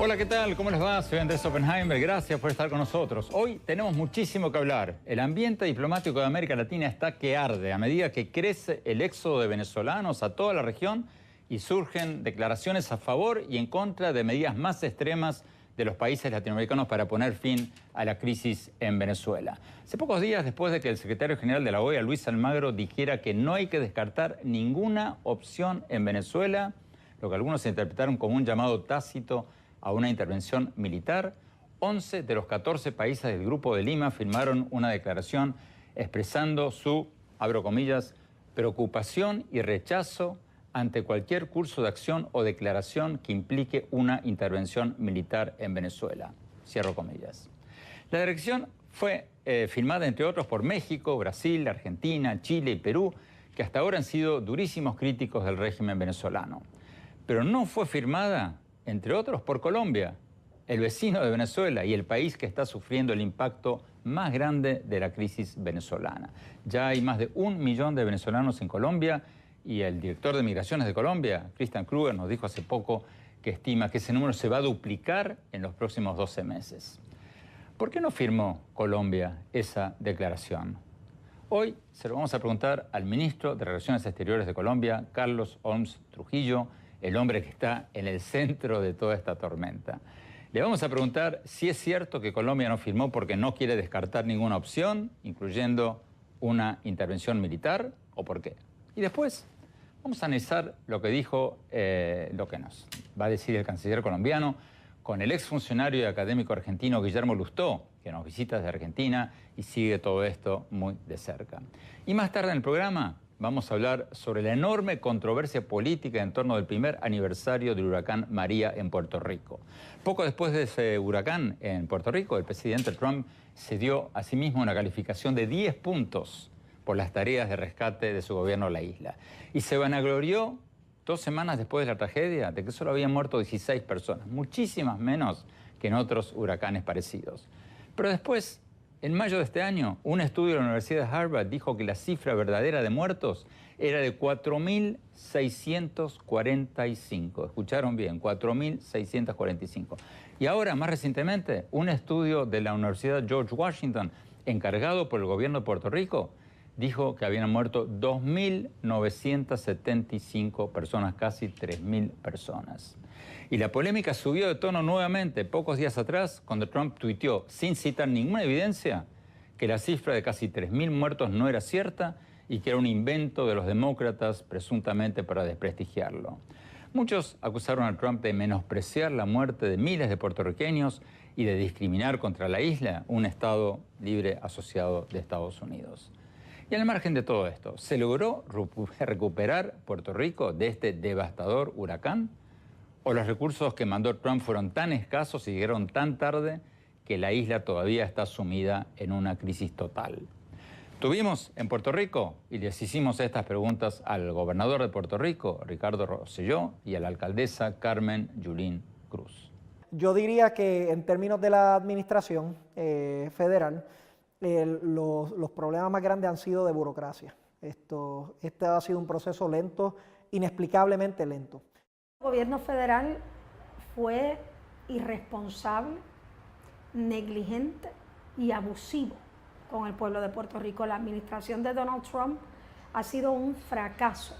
Hola, ¿qué tal? ¿Cómo les va? Soy Andrés Oppenheimer. Gracias por estar con nosotros. Hoy tenemos muchísimo que hablar. El ambiente diplomático de América Latina está que arde a medida que crece el éxodo de venezolanos a toda la región y surgen declaraciones a favor y en contra de medidas más extremas de los países latinoamericanos para poner fin a la crisis en Venezuela. Hace pocos días, después de que el secretario general de la OEA, Luis Almagro, dijera que no hay que descartar ninguna opción en Venezuela, lo que algunos interpretaron como un llamado tácito a una intervención militar, 11 de los 14 países del Grupo de Lima firmaron una declaración expresando su, abro comillas, preocupación y rechazo ante cualquier curso de acción o declaración que implique una intervención militar en Venezuela, cierro comillas. La declaración fue firmada, entre otros, por México, Brasil, Argentina, Chile y Perú, que hasta ahora han sido durísimos críticos del régimen venezolano. Pero no fue firmada, entre otros, por Colombia, el vecino de Venezuela y el país que está sufriendo el impacto más grande de la crisis venezolana. Ya hay más de 1 millón de venezolanos en Colombia y el director de Migraciones de Colombia, Christian Kruger, nos dijo hace poco que estima que ese número se va a duplicar en los próximos 12 meses. ¿Por qué no firmó Colombia esa declaración? Hoy se lo vamos a preguntar al ministro de Relaciones Exteriores de Colombia, Carlos Holmes Trujillo, el hombre que está en el centro de toda esta tormenta. Le vamos a preguntar si es cierto que Colombia no firmó porque no quiere descartar ninguna opción, incluyendo una intervención militar, o por qué. Y después vamos a analizar lo que dijo, lo que nos va a decir el canciller colombiano, con el exfuncionario y académico argentino Guillermo Lustó, que nos visita desde Argentina y sigue todo esto muy de cerca. Y más tarde en el programa vamos a hablar sobre la enorme controversia política en torno del primer aniversario del huracán María en Puerto Rico. Poco después de ese huracán en Puerto Rico, el presidente Trump se dio a sí mismo una calificación de 10 puntos por las tareas de rescate de su gobierno a la isla. Y se vanaglorió 2 semanas después de la tragedia de que solo habían muerto 16 personas, muchísimas menos que en otros huracanes parecidos. Pero después, en mayo de este año, un estudio de la Universidad de Harvard dijo que la cifra verdadera de muertos era de 4.645. Escucharon bien, 4.645. Y ahora, más recientemente, un estudio de la Universidad George Washington, encargado por el gobierno de Puerto Rico, dijo que habían muerto 2.975 personas, casi 3.000 personas. Y la polémica subió de tono nuevamente pocos días atrás cuando Trump tuiteó, sin citar ninguna evidencia, que la cifra de casi 3.000 muertos no era cierta y que era un invento de los demócratas presuntamente para desprestigiarlo. Muchos acusaron a Trump de menospreciar la muerte de miles de puertorriqueños y de discriminar contra la isla, un estado libre asociado de Estados Unidos. Y al margen de todo esto, ¿se logró recuperar Puerto Rico de este devastador huracán? ¿O los recursos que mandó Trump fueron tan escasos y llegaron tan tarde que la isla todavía está sumida en una crisis total? Tuvimos en Puerto Rico y les hicimos estas preguntas al gobernador de Puerto Rico, Ricardo Rosselló, y a la alcaldesa Carmen Yulín Cruz. Yo diría que en términos de la administración federal, los problemas más grandes han sido de burocracia. Este ha sido un proceso lento, inexplicablemente lento. El gobierno federal fue irresponsable, negligente y abusivo con el pueblo de Puerto Rico. La administración de Donald Trump ha sido un fracaso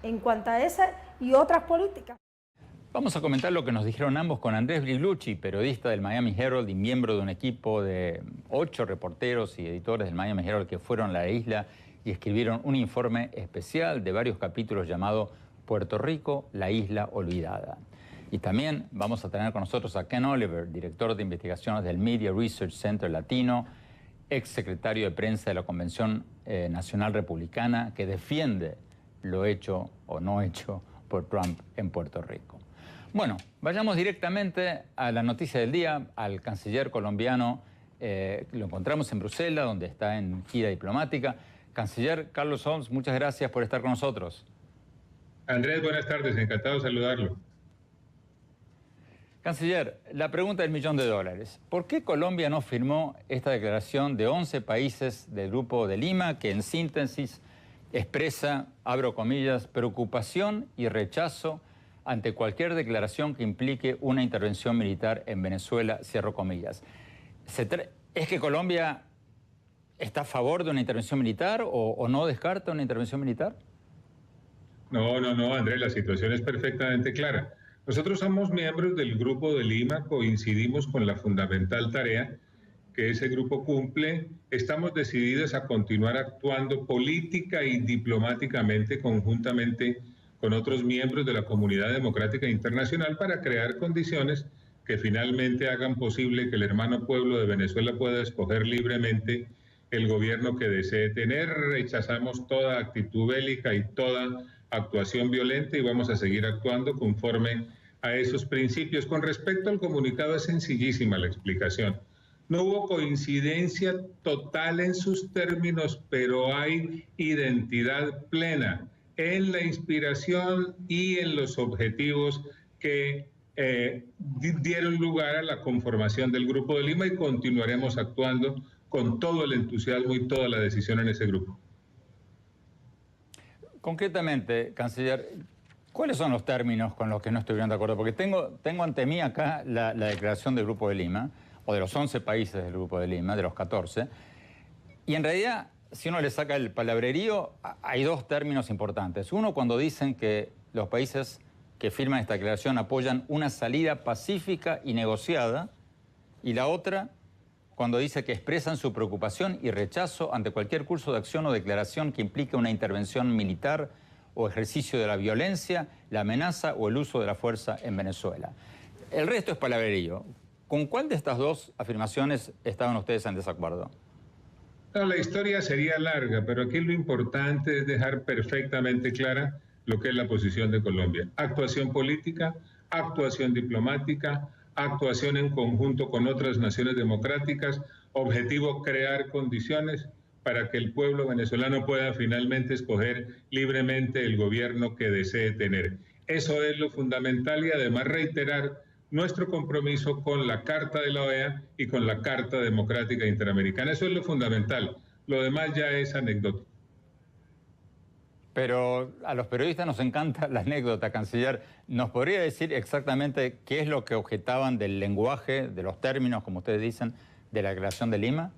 en cuanto a esa y otras políticas. Vamos a comentar lo que nos dijeron ambos con Andrés Briglucci, periodista del Miami Herald y miembro de un equipo de 8 reporteros y editores del Miami Herald que fueron a la isla y escribieron un informe especial de varios capítulos llamado Puerto Rico, la isla olvidada. Y también vamos a tener con nosotros a Ken Oliver, director de investigaciones del Media Research Center Latino, ex secretario de prensa de la Convención Nacional Republicana, que defiende lo hecho o no hecho por Trump en Puerto Rico. Bueno, vayamos directamente a la noticia del día, al canciller colombiano. Lo encontramos en Bruselas, donde está en gira diplomática. Canciller Carlos Holmes, muchas gracias por estar con nosotros. Andrés, buenas tardes, encantado de saludarlo. Canciller, la pregunta del $1.000.000. ¿Por qué Colombia no firmó esta declaración de 11 países del Grupo de Lima que en síntesis expresa, abro comillas, preocupación y rechazo ante cualquier declaración que implique una intervención militar en Venezuela, cierro comillas. ¿Es que Colombia está a favor de una intervención militar o no descarta una intervención militar? No, Andrés, la situación es perfectamente clara. Nosotros somos miembros del Grupo de Lima, coincidimos con la fundamental tarea que ese grupo cumple. Estamos decididos a continuar actuando política y diplomáticamente conjuntamente con otros miembros de la comunidad democrática internacional para crear condiciones que finalmente hagan posible que el hermano pueblo de Venezuela pueda escoger libremente el gobierno que desee tener. Rechazamos toda actitud bélica y toda actuación violenta y vamos a seguir actuando conforme a esos principios. Con respecto al comunicado, es sencillísima la explicación. No hubo coincidencia total en sus términos, pero hay identidad plena en la inspiración y en los objetivos que dieron lugar a la conformación del Grupo de Lima, y continuaremos actuando con todo el entusiasmo y toda la decisión en ese grupo. Concretamente, canciller, ¿cuáles son los términos con los que no estuvieron de acuerdo? Porque tengo ante mí acá la declaración del Grupo de Lima, o de los 11 países del Grupo de Lima, de los 14, y en realidad, si uno le saca el palabrerío, hay dos términos importantes. Uno, cuando dicen que los países que firman esta declaración apoyan una salida pacífica y negociada, y la otra, cuando dice que expresan su preocupación y rechazo ante cualquier curso de acción o declaración que implique una intervención militar o ejercicio de la violencia, la amenaza o el uso de la fuerza en Venezuela. El resto es palabrerío. ¿Con cuál de estas dos afirmaciones estaban ustedes en desacuerdo? No, la historia sería larga, pero aquí lo importante es dejar perfectamente clara lo que es la posición de Colombia. Actuación política, actuación diplomática, actuación en conjunto con otras naciones democráticas, objetivo crear condiciones para que el pueblo venezolano pueda finalmente escoger libremente el gobierno que desee tener. Eso es lo fundamental, y además reiterar nuestro compromiso con la Carta de la OEA y con la Carta Democrática Interamericana. Eso es lo fundamental. Lo demás ya es anecdótico. Pero a los periodistas nos encanta la anécdota, canciller. ¿Nos podría decir exactamente qué es lo que objetaban del lenguaje, de los términos, como ustedes dicen, de la Declaración de Lima?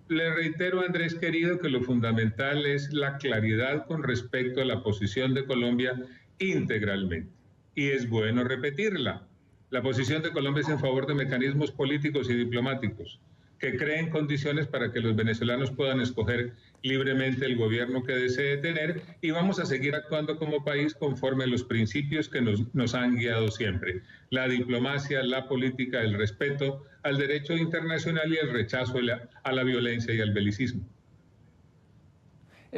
Le reitero, Andrés querido, que lo fundamental es la claridad con respecto a la posición de Colombia integralmente. Y es bueno repetirla. La posición de Colombia es en favor de mecanismos políticos y diplomáticos que creen condiciones para que los venezolanos puedan escoger libremente el gobierno que desee tener, y vamos a seguir actuando como país conforme a los principios que nos han guiado siempre: la diplomacia, la política, el respeto al derecho internacional y el rechazo a la violencia y al belicismo.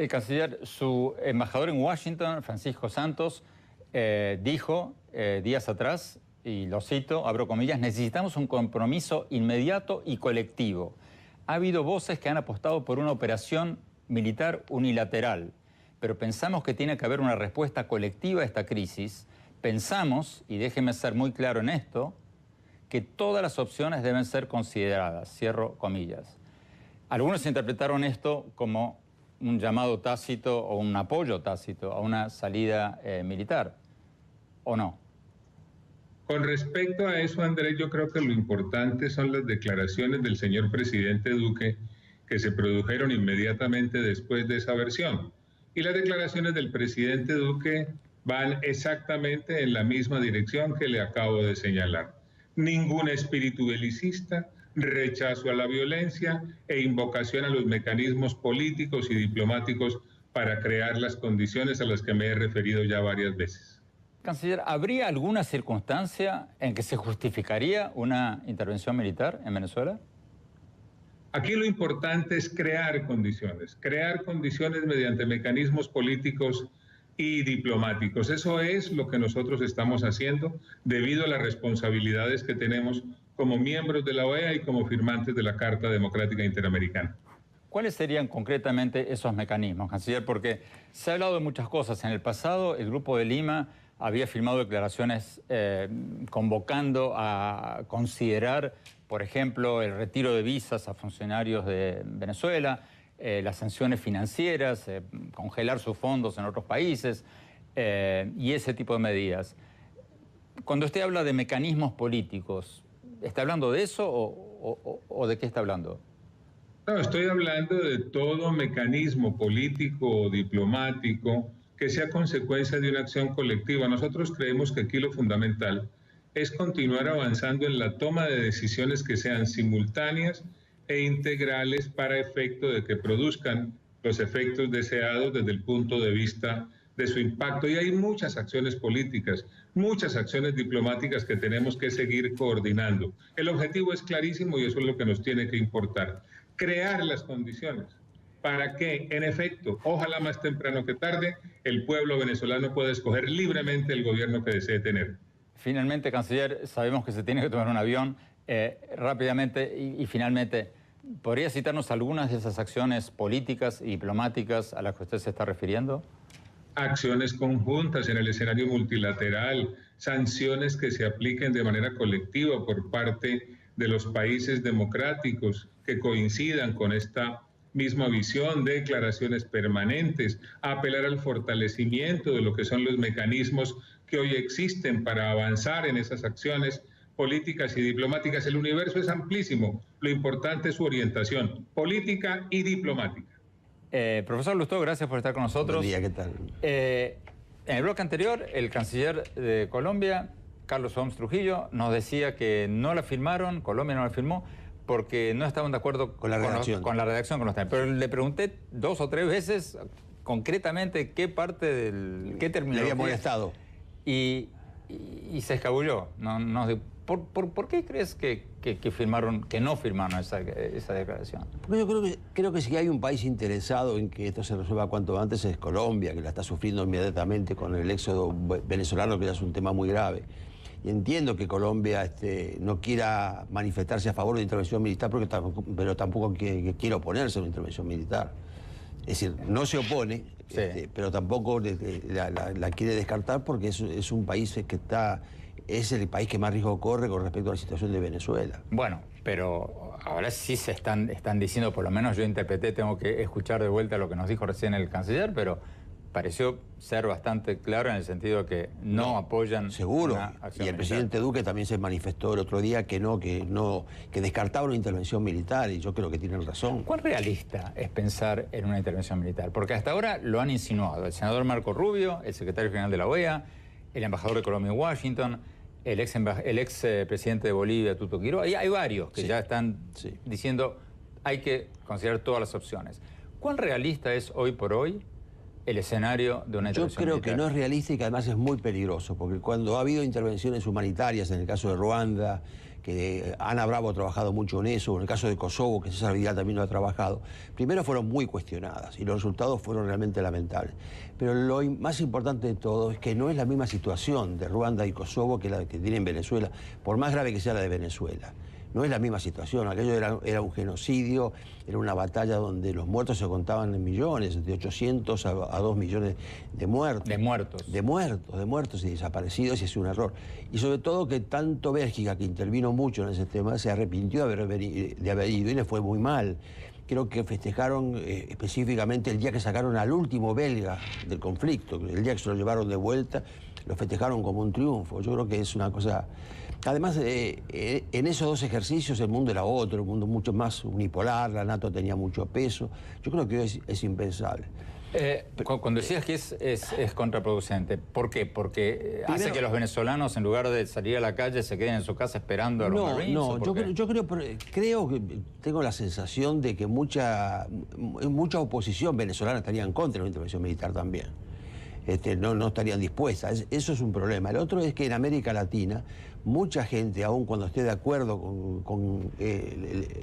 Canciller, su embajador en Washington, Francisco Santos, dijo días atrás, y lo cito, abro comillas, necesitamos un compromiso inmediato y colectivo. Ha habido voces que han apostado por una operación militar unilateral, pero pensamos que tiene que haber una respuesta colectiva a esta crisis. Pensamos, y déjeme ser muy claro en esto, que todas las opciones deben ser consideradas, cierro comillas. Algunos interpretaron esto como un llamado tácito o un apoyo tácito a una salida militar, ¿o no? Con respecto a eso, Andrés, yo creo que lo importante son las declaraciones del señor presidente Duque que se produjeron inmediatamente después de esa versión. Y las declaraciones del presidente Duque van exactamente en la misma dirección que le acabo de señalar. Ningún espíritu belicista, rechazo a la violencia e invocación a los mecanismos políticos y diplomáticos para crear las condiciones a las que me he referido ya varias veces. Canciller, ¿habría alguna circunstancia en que se justificaría una intervención militar en Venezuela? Aquí lo importante es crear condiciones mediante mecanismos políticos y diplomáticos. Eso es lo que nosotros estamos haciendo debido a las responsabilidades que tenemos como miembros de la OEA y como firmantes de la Carta Democrática Interamericana. ¿Cuáles serían concretamente esos mecanismos, canciller? Porque se ha hablado de muchas cosas. En el pasado, el Grupo de Lima había firmado declaraciones convocando a considerar, por ejemplo, el retiro de visas a funcionarios de Venezuela, las sanciones financieras, congelar sus fondos en otros países y ese tipo de medidas. Cuando usted habla de mecanismos políticos, ¿está hablando de eso o de qué está hablando? No, estoy hablando de todo mecanismo político o diplomático que sea consecuencia de una acción colectiva. Nosotros creemos que aquí lo fundamental es continuar avanzando en la toma de decisiones que sean simultáneas e integrales para efecto de que produzcan los efectos deseados desde el punto de vista de su impacto. Y hay muchas acciones políticas, muchas acciones diplomáticas que tenemos que seguir coordinando. El objetivo es clarísimo y eso es lo que nos tiene que importar. Crear las condiciones para que, en efecto, ojalá más temprano que tarde, el pueblo venezolano pueda escoger libremente el gobierno que desee tener. Finalmente, canciller, sabemos que se tiene que tomar un avión rápidamente y finalmente, ¿podría citarnos algunas de esas acciones políticas y diplomáticas a las que usted se está refiriendo? Acciones conjuntas en el escenario multilateral, sanciones que se apliquen de manera colectiva por parte de los países democráticos que coincidan con esta misma visión, declaraciones permanentes, apelar al fortalecimiento de lo que son los mecanismos que hoy existen para avanzar en esas acciones políticas y diplomáticas. El universo es amplísimo, lo importante es su orientación política y diplomática. Profesor Lustó, gracias por estar con nosotros. Buen día, ¿qué tal? En el bloque anterior, el canciller de Colombia, Carlos Homs Trujillo, nos decía que no la firmaron, Colombia no la firmó, porque no estaban de acuerdo con la redacción. Con la redacción con los temas. Pero le pregunté 2 o 3 veces concretamente qué parte del... qué terminología... Le había molestado. Y se escabulló. ¿Por qué crees que no firmaron esa declaración? Porque yo creo que si hay un país interesado en que esto se resuelva cuanto antes es Colombia, que la está sufriendo inmediatamente con el éxodo venezolano, que ya es un tema muy grave. Y entiendo que Colombia no quiera manifestarse a favor de la intervención militar, pero tampoco quiere oponerse a una intervención militar. Es decir, no se opone, sí, pero tampoco la quiere descartar porque es un país que es el país que más riesgo corre con respecto a la situación de Venezuela. Bueno, pero ahora sí se están diciendo, por lo menos yo interpreté, tengo que escuchar de vuelta lo que nos dijo recién el canciller, pero pareció ser bastante claro en el sentido de que no apoyan... Seguro, una acción y el militar. presidente Duque también se manifestó el otro día que descartaba una intervención militar, y yo creo que tienen razón. ¿Cuán realista es pensar en una intervención militar? Porque hasta ahora lo han insinuado el senador Marco Rubio, el secretario general de la OEA, el embajador de Colombia en Washington, el ex presidente de Bolivia, Tuto Quiroga. Hay varios que ya están diciendo hay que considerar todas las opciones. ¿Cuán realista es hoy por hoy el escenario de una intervención militar? Yo creo militar? que no es realista y que además es muy peligroso, porque cuando ha habido intervenciones humanitarias, en el caso de Ruanda, que Ana Bravo ha trabajado mucho en eso, en el caso de Kosovo, que César Vidal también lo ha trabajado, primero fueron muy cuestionadas y los resultados fueron realmente lamentables. Pero lo más importante de todo es que no es la misma situación de Ruanda y Kosovo que la que tiene en Venezuela, por más grave que sea la de Venezuela. No es la misma situación, aquello era un genocidio, era una batalla donde los muertos se contaban en millones, de 800 a 2 millones de muertos. De muertos. De muertos y desaparecidos, y es un error. Y sobre todo que tanto Bélgica, que intervino mucho en ese tema, se arrepintió de haber ido y le fue muy mal. Creo que festejaron específicamente el día que sacaron al último belga del conflicto, el día que se lo llevaron de vuelta, lo festejaron como un triunfo. Yo creo que es una cosa... Además, en esos 2 ejercicios el mundo era otro, el mundo mucho más unipolar, la NATO tenía mucho peso. Yo creo que hoy es impensable. Cuando decías que es contraproducente, ¿por qué? Porque hace que los venezolanos, en lugar de salir a la calle, se queden en su casa esperando a los Marines. No, yo creo que tengo la sensación de que mucha oposición venezolana estaría en contra de una intervención militar también. No estarían dispuestas. Eso es un problema. El otro es que en América Latina, mucha gente, aun cuando esté de acuerdo con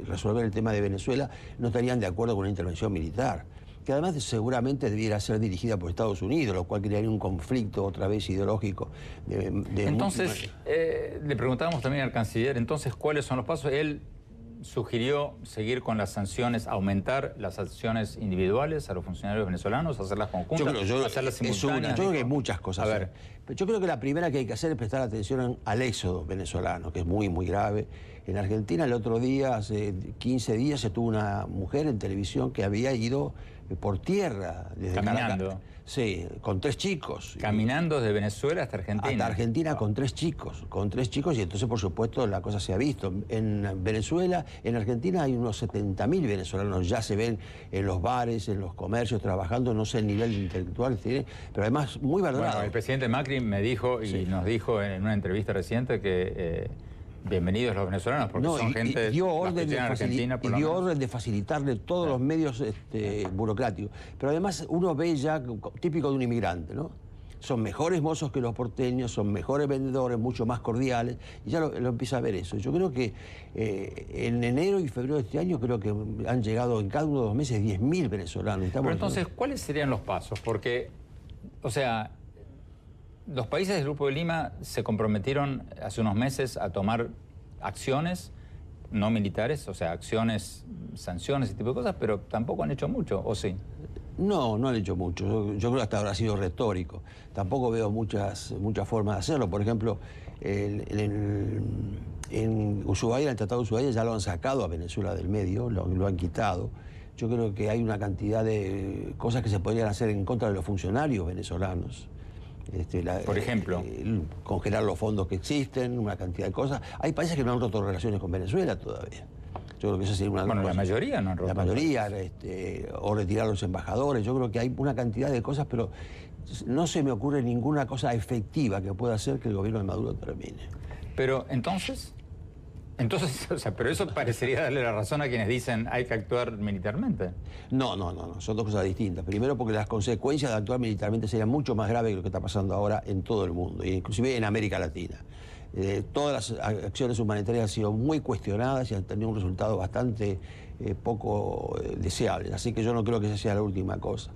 resolver el tema de Venezuela, no estarían de acuerdo con una intervención militar, que además seguramente debiera ser dirigida por Estados Unidos, lo cual crearía un conflicto otra vez ideológico. Entonces, le preguntábamos también al canciller, entonces, ¿cuáles son los pasos? Él sugirió seguir con las sanciones, aumentar las sanciones individuales a los funcionarios venezolanos, hacerlas conjuntas, hacerlas simultáneas. Yo creo que hay muchas cosas. A ver. Pero yo creo que la primera que hay que hacer es prestar atención al éxodo venezolano, que es muy, muy grave. En Argentina el otro día, hace 15 días, se tuvo una mujer en televisión que había ido por tierra. Desde Caminando. Caracas. Sí, con 3 chicos. Caminando desde Venezuela hasta Argentina. Hasta Argentina con 3 chicos, y entonces por supuesto la cosa se ha visto. En Venezuela, en Argentina hay unos 70.000 venezolanos, ya se ven en los bares, en los comercios, trabajando, no sé el nivel intelectual que tienen, pero además muy valorados. Bueno, el presidente Macri me dijo y nos dijo en una entrevista reciente que bienvenidos los venezolanos, porque son gente dio orden de Argentina. dio orden de facilitarle todos los medios burocráticos. Pero además uno ve ya, típico de un inmigrante, ¿no? Son mejores mozos que los porteños, son mejores vendedores, mucho más cordiales, y ya lo empieza a ver eso. Yo creo que en enero y febrero de este año creo que han llegado en cada uno de los meses 10.000 venezolanos. Pero entonces, ¿cuáles serían los pasos? Porque, o sea, los países del Grupo de Lima se comprometieron hace unos meses a tomar acciones no militares, o sea, acciones, sanciones, ese tipo de cosas, pero tampoco han hecho mucho, ¿o sí? No, no han hecho mucho. Yo creo que hasta ahora ha sido retórico. Tampoco veo muchas formas de hacerlo. Por ejemplo, en Ushuaia, el Tratado de Ushuaia, ya lo han sacado a Venezuela del medio, lo han quitado. Yo creo que hay una cantidad de cosas que se podrían hacer en contra de los funcionarios venezolanos. Por ejemplo, congelar los fondos que existen, una cantidad de cosas. Hay países que no han roto relaciones con Venezuela todavía. Yo creo que eso sería una bueno, cosa. La mayoría no han roto. La mayoría, o retirar a los embajadores. Yo creo que hay una cantidad de cosas, pero no se me ocurre ninguna cosa efectiva que pueda hacer que el gobierno de Maduro termine. Pero entonces, o sea, pero eso parecería darle la razón a quienes dicen hay que actuar militarmente. No, son dos cosas distintas. Primero porque las consecuencias de actuar militarmente serían mucho más graves que lo que está pasando ahora en todo el mundo, inclusive en América Latina. Todas las acciones humanitarias han sido muy cuestionadas y han tenido un resultado bastante poco deseable. Así que yo no creo que esa sea la última cosa.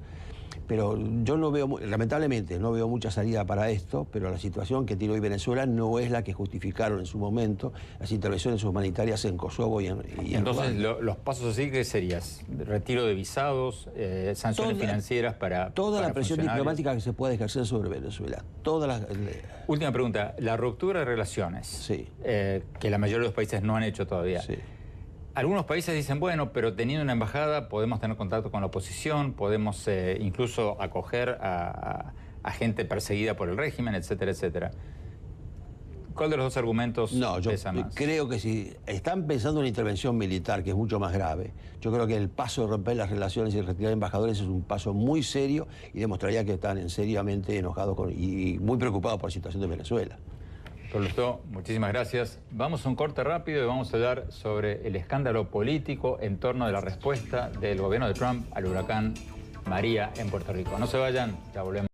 Pero yo no veo, lamentablemente, no veo mucha salida para esto, pero la situación que tiene hoy Venezuela no es la que justificaron en su momento las intervenciones humanitarias en Kosovo y en entonces, Ruanda. los pasos así, ¿qué serías? ¿Retiro de visados, sanciones financieras para toda la presión funcionarios? diplomática que se puede ejercer sobre Venezuela. Última pregunta, la ruptura de relaciones, sí, que la mayoría de los países no han hecho todavía. Sí. Algunos países dicen, bueno, pero teniendo una embajada podemos tener contacto con la oposición, podemos incluso acoger a gente perseguida por el régimen, etcétera, etcétera. ¿Cuál de los dos argumentos pesa más? Creo que si están pensando en una intervención militar, que es mucho más grave, yo creo que el paso de romper las relaciones y retirar embajadores es un paso muy serio y demostraría que están seriamente enojados y muy preocupados por la situación de Venezuela. Doctor Lustó, muchísimas gracias. Vamos a un corte rápido y vamos a hablar sobre el escándalo político en torno de la respuesta del gobierno de Trump al huracán María en Puerto Rico. No se vayan, ya volvemos.